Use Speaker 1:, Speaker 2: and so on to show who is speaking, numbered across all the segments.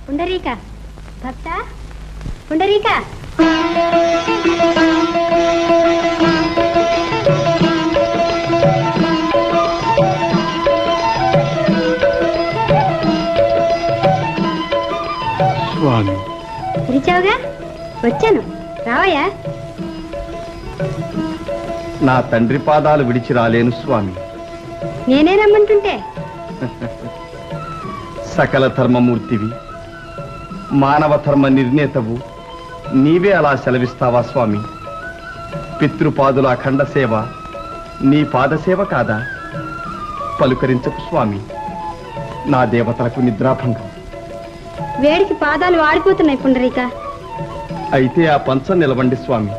Speaker 1: పుండరీక భక్త పుండరీక
Speaker 2: స్వామి
Speaker 1: పిలిచావుగా వచ్చాను రావయ్యా.
Speaker 2: నా తండ్రి పాదాలు విడిచి రాలేను స్వామి.
Speaker 1: నేనే రమ్మంటుంటే
Speaker 2: సకల ధర్మమూర్తివి, మానవ ధర్మ నిర్ణేతవు, నీవే అలా సెలవిస్తావా స్వామి? పితృపాదుల అఖండ సేవ నీ పాదసేవ కాదా? పలుకరించకు స్వామి, నా దేవతలకు నిద్రాభంగం.
Speaker 1: వేడికి పాదాలు వాడిపోతున్నాయి పుండరీక.
Speaker 2: అయితే ఆ పంచం నిలవండి స్వామి.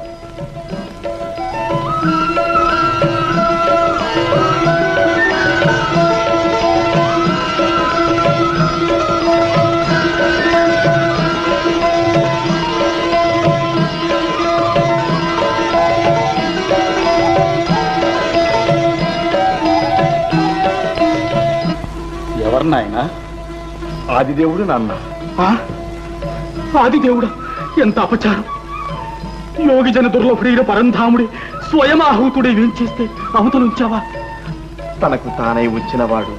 Speaker 2: ఎవరు నాయనా? ఆదిదేవుడు నాన్న.
Speaker 3: ఆదిదేవుడా, ఎంత అపచారం! యోగిజన దుర్లభుడైన పరంధాముడి స్వయం ఆహూతుడే వేంచేస్తే అవతలుంచావా?
Speaker 2: తనకు తానై వచ్చినవాడు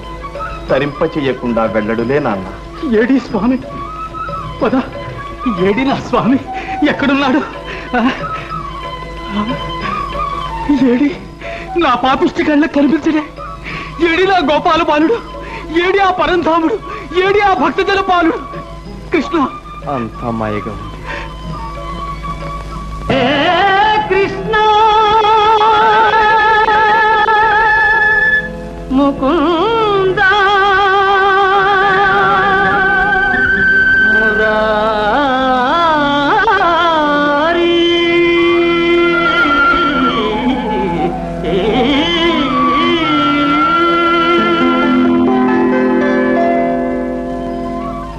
Speaker 2: తరింప చెయ్యకుండా వెళ్ళడులే నాన్న.
Speaker 3: ఏడి స్వామి? పద, ఏడి నా స్వామి? ఎక్కడున్నాడు? ఏడి నా పాపిష్టి కళ్ళకు కనిపించడే? ఏడి నా గోపాల బాలుడు? ఏడి ఆ పరంధాముడు? ఏడి ఆ భక్తజన పాలుడు? కృష్ణ,
Speaker 2: అంత మాయగా ఉంది.
Speaker 3: కృష్ణ ముకుంద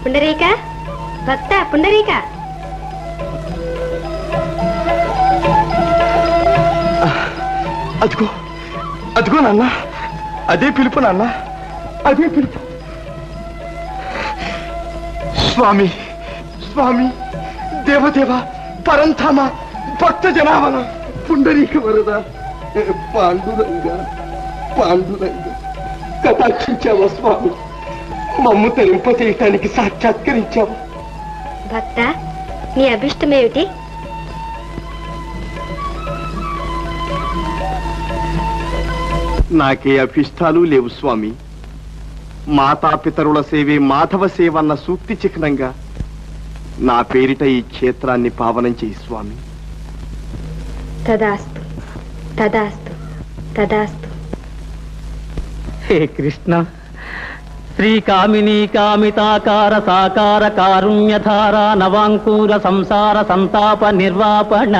Speaker 1: పుండరీక భక్త పుండరీక.
Speaker 2: అదిగో అదిగో నాన్న, అదే పిలుపు నాన్న, అదే పిలుపు. స్వామి స్వామి, దేవదేవ, పరంధామ, భక్త జనావన, పుండరీక వరద, పాండురంగ పాండురంగ, కటాక్షించావా స్వామి? మమ్ము తరింప చేయటానికి సాక్షాత్కరించావు.
Speaker 1: భక్త నీ అభిష్టమేమిటి?
Speaker 2: నాకే అభిష్టాలు లేవు స్వామి. మాతాపితరుల సేవే మాధవ సేవ అన్న సూక్తి చిహ్నంగా నా పేరిట ఈ క్షేత్రాన్ని పావనం చేయి స్వామి.
Speaker 1: తదాస్తు తదాస్తు తదాస్తు.
Speaker 3: హే కృష్ణ, శ్రీకామినీ కామితాకార సాకార కారుణ్యధార నవాంకూర సంసార సంతాప నిర్వాపణ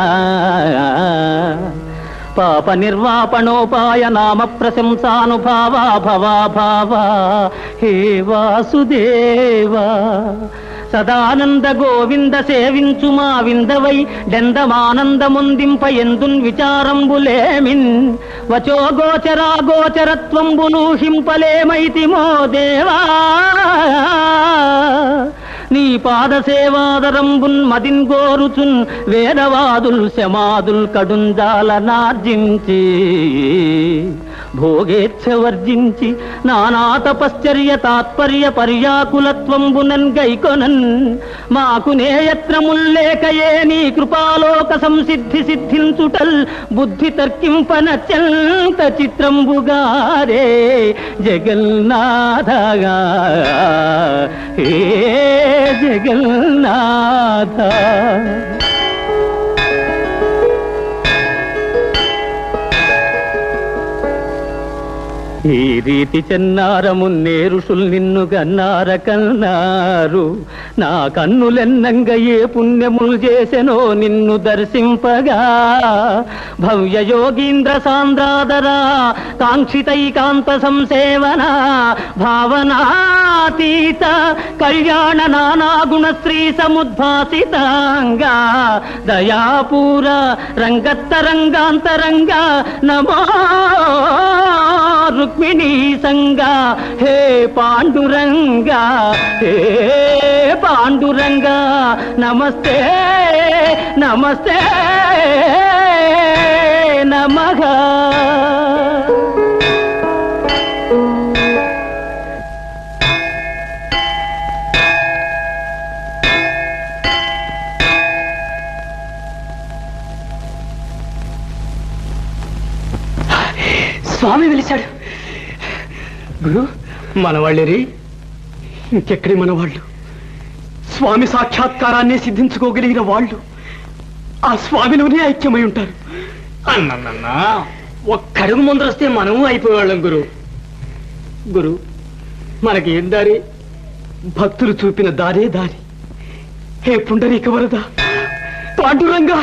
Speaker 3: పాప నిర్వాపణోపాయ నామ ప్రశంసానుభావా భవాభావా. హే వాసుదేవా, సదానంద గోవింద సేవించు మా విందవై డెందమానందముందింప ఎందున్ విచారంబులేమిన్ వచో గోచరా గోచరత్వంబునూహింపలేమైతి మో దేవా. నీ పాద సేవాదరంబున్ మదిన్ గోరుచున్ వేదవాదుల్ శమాదుల్ కడుంజాల నార్జించి భోగేచ్ఛ వర్జించి నానా తపశ్చర్య తాత్పర్య పర్యాకులత్వంబునన్ గైకొనన్ మాకు నేయత్నముల్లేకయే నీ కృపాలోక సంసిద్ధి సిద్ధించుటల్ బుద్ధి తర్కింపనత్యంత చిత్రంబుగారే జగన్నాథగా. హే జగన్నాథ, ఈ రీతి చెన్నారమున్నే ఋషులు నిన్ను గన్నార కన్నారు. నా కన్నులెన్నంగ ఏ పుణ్యములు చేసెనో నిన్ను దర్శింపగా. భవ్య యోగీంద్ర సాంద్రాదరా కాంక్షితైకాంత సంసేవన భావనాతీత కళ్యాణ నానాగుణ శ్రీ సముద్భాసితాంగా దయాపూర రంగత్తరంగాంతరంగా నమో రుక్మిణీ సంగా. హే పాండురంగా, హే పాండు పాండురంగా నమస్తే నమస్తే నమః. స్వామి వెలిశాడు. గురు, మనవాళ్ళేరి ఇంకెక్కడి మనవాళ్ళు? స్వామి సాక్షాత్కారాన్ని సిద్ధించుకోగలిగిన వాళ్ళు ఆ స్వామిలోనే ఐక్యమై ఉంటారు. అన్నన్నా ఒక్కడుగు ముందరొస్తే మనము అయిపోయేవాళ్ళం గురు. గురు, మనకేం దారి? భక్తులు చూపిన దారే దారి. హే పుండరీక వరద, పాండురంగా